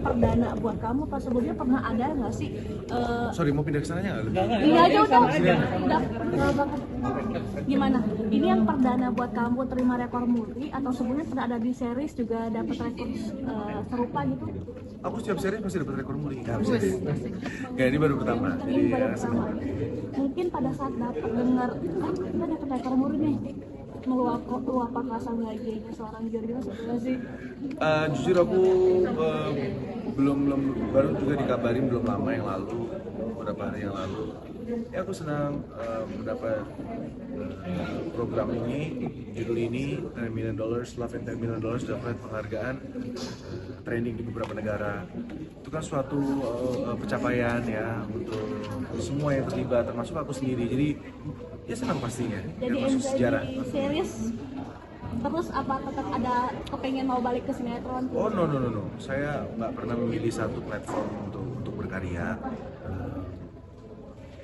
perdana buat kamu, pas sebelumnya pernah ada nggak sih? Sorry, mau pindah ke sananya nggak? Ini aja udah banget. Gimana? Ini yang perdana buat kamu terima rekor muri, atau sebelumnya pernah ada di series juga dapat rekor serupa gitu? Aku setiap seri pasti dapat rekor muri. Nggak, ini baru pertama. Jadi Ini baru ya, pertama. Mungkin pada saat dapat dengar, kita dapat rekor muri nih, meluapkan rasa bahagianya seorang Giorgio sebenarnya sih. Jujur aku belum baru juga dikabarin belum lama yang lalu, beberapa hari yang lalu. Ya aku senang mendapat program ini, judul ini $10 million, Love and $10 million, dapat penghargaan training di beberapa negara. Itu kan suatu pencapaian ya untuk semua yang terlibat, termasuk aku sendiri. Jadi ya senang pastinya. Jadi Ya, masuk sejarah. di series terus apa tetap ada kepengen mau balik ke sinetron? Oh no. Saya nggak pernah memilih satu platform untuk berkarya.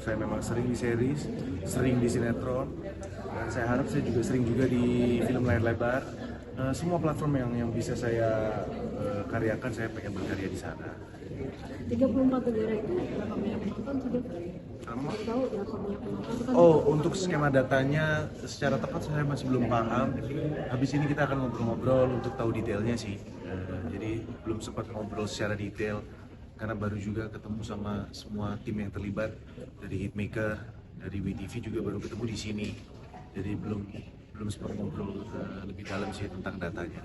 Saya memang sering di series, sering di sinetron, dan saya harap saya juga sering juga di film layar lebar. Semua platform yang bisa saya karyakan, saya pengen berkarya di sana. 34 negara itu berapa banyak penonton sudah? Tahu berapa banyak penonton? Oh, untuk skema datanya secara tepat saya masih belum paham. Habis ini kita akan ngobrol-ngobrol untuk tahu detailnya sih. Jadi belum sempat ngobrol secara detail karena baru juga ketemu sama semua tim yang terlibat dari Hitmaker, dari WTV juga baru ketemu di sini. Jadi belum sempat ngobrol lebih dalam sih tentang datanya.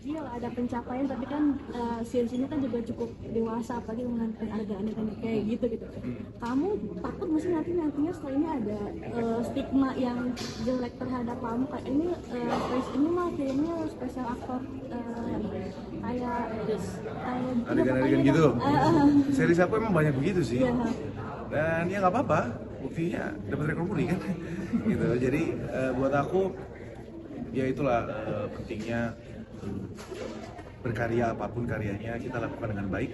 Jadi ada pencapaian, tapi kan series ini kan juga cukup dewasa, apalagi mengangkat adegan-adegan kayak gitu. Kamu takut nggak sih nantinya setelah ini ada stigma yang jelek terhadap kamu, kayak ini mah filmnya spesial aktor kayak Adegan-adegan gitu. Series aku emang banyak begitu sih. Iya. Dan ya nggak apa-apa, buktinya dapat rekor muri kan. Gitu. Jadi buat aku ya itulah pentingnya berkarya, apapun karyanya kita lakukan dengan baik.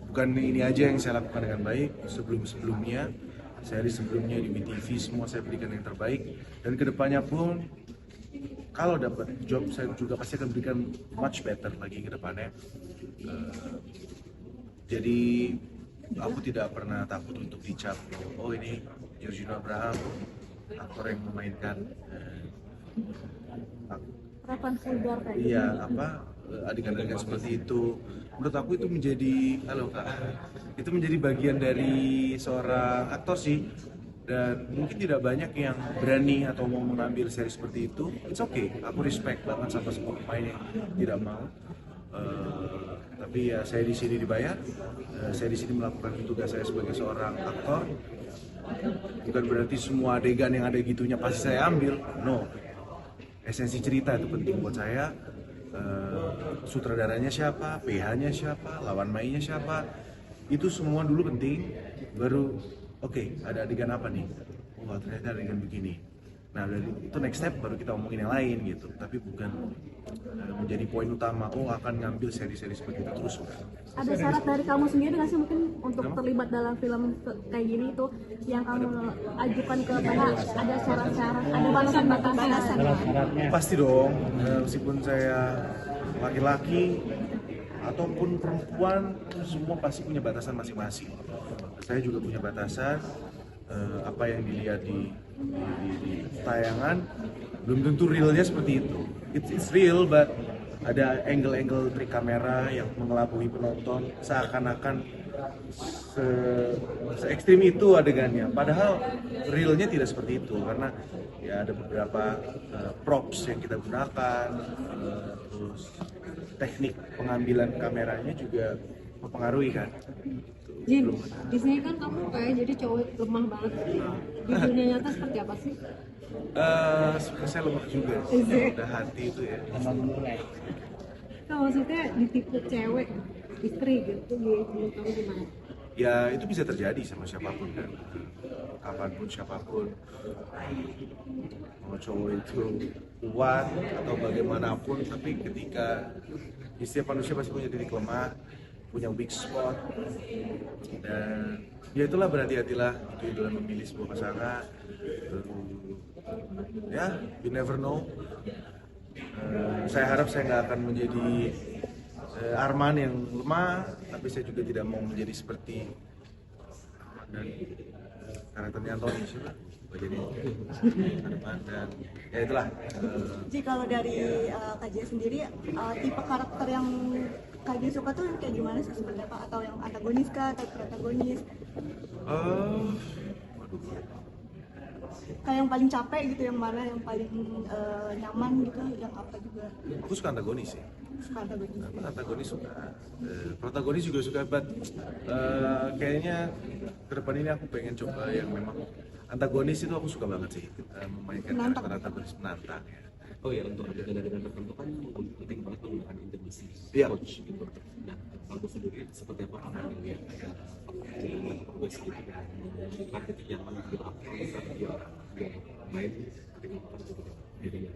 Bukan ini aja yang saya lakukan dengan baik, sebelumnya seri sebelumnya di WTV semua saya berikan yang terbaik, dan kedepannya pun kalau dapat job saya juga pasti akan berikan much better lagi ke depannya. Jadi aku tidak pernah takut untuk dicap, oh ini Giorgio Abraham, aktor yang memainkan harapan vulgar kayak gitu. iya adegan-adegan seperti itu. Menurut aku itu menjadi itu menjadi bagian dari seorang aktor sih, dan mungkin tidak banyak yang berani atau mau mengambil seri seperti itu. It's okay, aku respect banget sama semua pemain yang tidak mau. Tapi ya saya di sini dibayar, saya di sini melakukan tugas saya sebagai seorang aktor. Bukan berarti semua adegan yang ada gitunya pasti saya ambil, no. Esensi cerita itu penting buat saya. Sutradaranya siapa, PH-nya siapa, lawan mainnya siapa, itu semua dulu penting. Baru oke, ada adegan apa nih? Oh ternyata adegan begini. Nah dari itu next step baru kita omongin yang lain gitu. Tapi bukan menjadi poin utama. Oh akan ngambil seri-seri seperti itu terus. Ada syarat dari kamu sendiri nggak sih mungkin untuk terlibat dalam film kayak gini itu yang kamu ajukan ke Tara? Ada syarat-syarat, ada batasan-batasan? Pasti dong, meskipun saya laki-laki ataupun perempuan, semua pasti punya batasan masing-masing. Saya juga punya batasan. Apa yang dilihat di tayangan belum tentu realnya seperti itu. It's real, but ada angle-angle trik kamera yang mengelabui penonton seakan-akan se-ekstrim itu adegannya. Padahal realnya tidak seperti itu, karena ya ada beberapa props yang kita gunakan, terus teknik pengambilan kameranya juga mempengaruhi kan. Jin, di sini kan kamu kayak jadi cowok lemah banget. Di dunia nyata seperti apa sih? Sebenarnya saya lemah juga sih, udah hati itu ya. Nah, maksudnya ditipu cewek, istri gitu, menurut kamu gimana? Ya itu bisa terjadi sama siapapun kan, kapanpun siapapun. Mau cowok itu kuat atau bagaimanapun, tapi ketika setiap manusia pasti punya titik lemah, punya weak spot, dan ya itulah berhati-hatilah itu dalam memilih sebuah pasangan. Ya you never know. Saya harap saya nggak akan menjadi Arman yang lemah, tapi saya juga tidak mau menjadi seperti dan karakternya Tony sih lah. Jadi Arman dan ya itulah. Jadi kalau dari KJ sendiri, tipe karakter yang KJ suka tuh kayak gimana sih, seperti apa? Atau yang antagonis kah atau protagonis? Waduh. Kayak yang paling capek gitu, yang mana yang paling nyaman gitu, yang apa juga? Aku suka antagonis sih. Suka antagonis. Antagonis suka, protagonis juga suka, but kayaknya ke depan ini aku pengen coba yang memang antagonis itu aku suka banget sih, memainkan Menantang. karakter antagonis menantang ya. Oh ya, untuk adegan-adegan tertentu kan penting banget menggunakan intimasi Iya. coach gitu. Nah, aku sendiri seperti apa orang yang lihat kayak jalan progres gitu kan, marketing yang mana dia main dengan orang gitu kan, jadi yang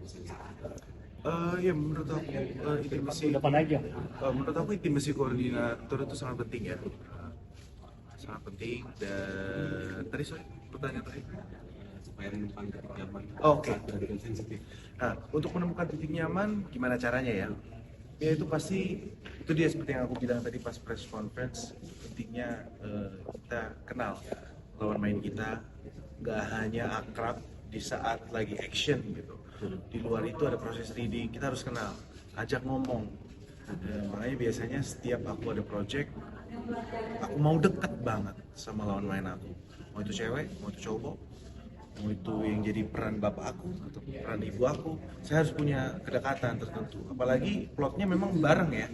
Ya menurut aku intimasi menurut aku intimasi koordinator itu sangat penting ya. Sangat penting. Dan tadi pertanyaan tadi supaya menemukan titik nyaman. Oke. Adegan sensitif. Nah, untuk menemukan titik nyaman, gimana caranya ya? Ya itu pasti, itu dia seperti yang aku bilang tadi pas press conference, pentingnya kita kenal lawan main kita, nggak hanya akrab di saat lagi action gitu. Di luar itu ada proses reading, kita harus kenal, ajak ngomong. Makanya biasanya setiap aku ada project, aku mau deket banget sama lawan main aku. Mau itu cewek, mau itu cowok, mau itu yang jadi peran bapak aku atau peran ibu aku, saya harus punya kedekatan tertentu. Apalagi plotnya memang bareng ya,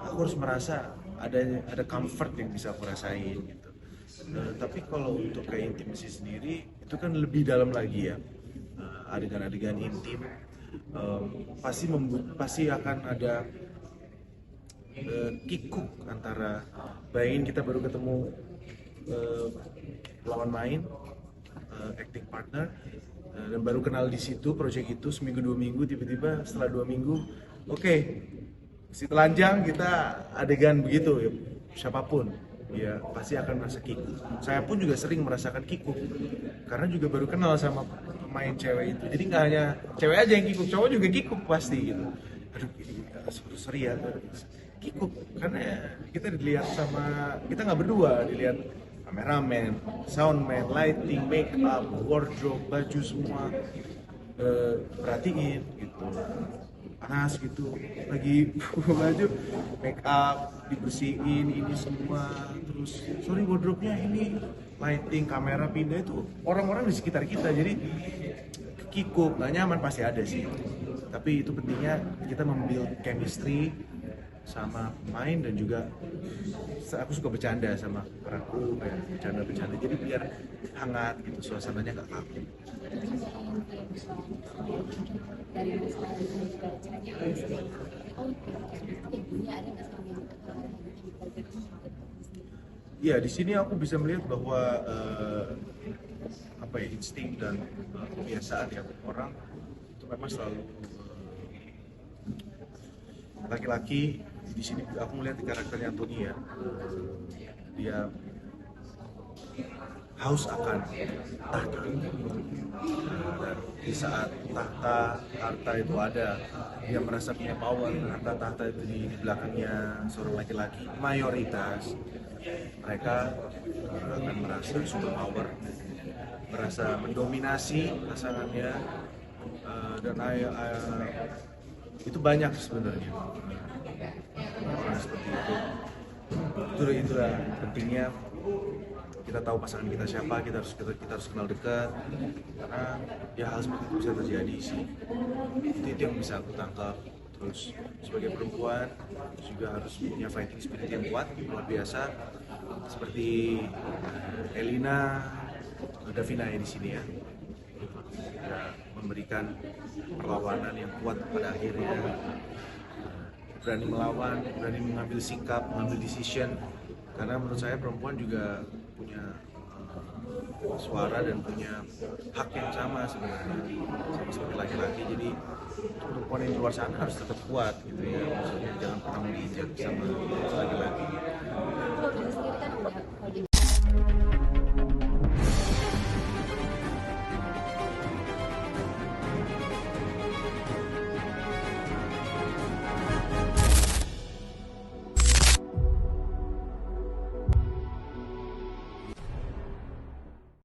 aku harus merasa ada comfort yang bisa aku rasain gitu. Tapi kalau untuk kayak intimasi sendiri itu kan lebih dalam lagi ya. Adegan-adegan intim pasti akan ada kikuk antara, bayangin kita baru ketemu lawan main, acting partner, dan baru kenal di situ project itu seminggu 2 minggu, tiba-tiba setelah 2 minggu oke, si telanjang kita adegan begitu ya, siapapun ya pasti akan merasa kikuk. Saya pun juga sering merasakan kikuk karena juga baru kenal sama pemain cewek itu, jadi nggak hanya cewek aja yang kikuk, cowok juga kikuk pasti gitu. Aduh ini sorry ya, kikuk karena kita dilihat sama, kita nggak berdua, dilihat kameramen, soundman, lighting, make up, wardrobe, baju semua perhatiin gitu, panas gitu, lagi baju, make up dibersihin ini semua, terus sorry wardrobe-nya ini, lighting, kamera pindah, itu orang-orang di sekitar kita, jadi kikuk, nggak nyaman pasti ada sih. Tapi itu pentingnya kita membuild chemistry sama pemain, dan juga aku suka bercanda sama peranku, kayak bercanda-bercanda, jadi biar hangat gitu, suasananya nggak kaku. Ya di sini aku bisa melihat bahwa apa ya, insting dan kebiasaan ya orang itu memang selalu laki-laki. Di sini aku melihat di karakternya Anthony ya, dia haus akan tahta, dan di saat harta itu ada, dia merasa punya power. Tahta itu di belakangnya seorang laki-laki, mayoritas mereka akan merasa super power, merasa mendominasi pasangannya, dan itu banyak sebenarnya orang seperti itu. Itulah pentingnya kita tahu pasangan kita siapa, kita harus kenal dekat, karena ya hal seperti itu bisa terjadi sih. Itu yang bisa aku tangkap. Terus sebagai perempuan juga harus punya fighting spirit yang kuat, luar biasa, seperti Elina, Davina ya di sini ya, memberikan perlawanan yang kuat pada akhirnya, berani melawan, berani mengambil sikap, mengambil decision, karena menurut saya perempuan juga punya suara dan punya hak yang sama sebenarnya, sama seperti laki-laki. Jadi perempuan yang di luar sana harus tetap kuat gitu ya, maksudnya jangan pernah menginjak sama laki-laki.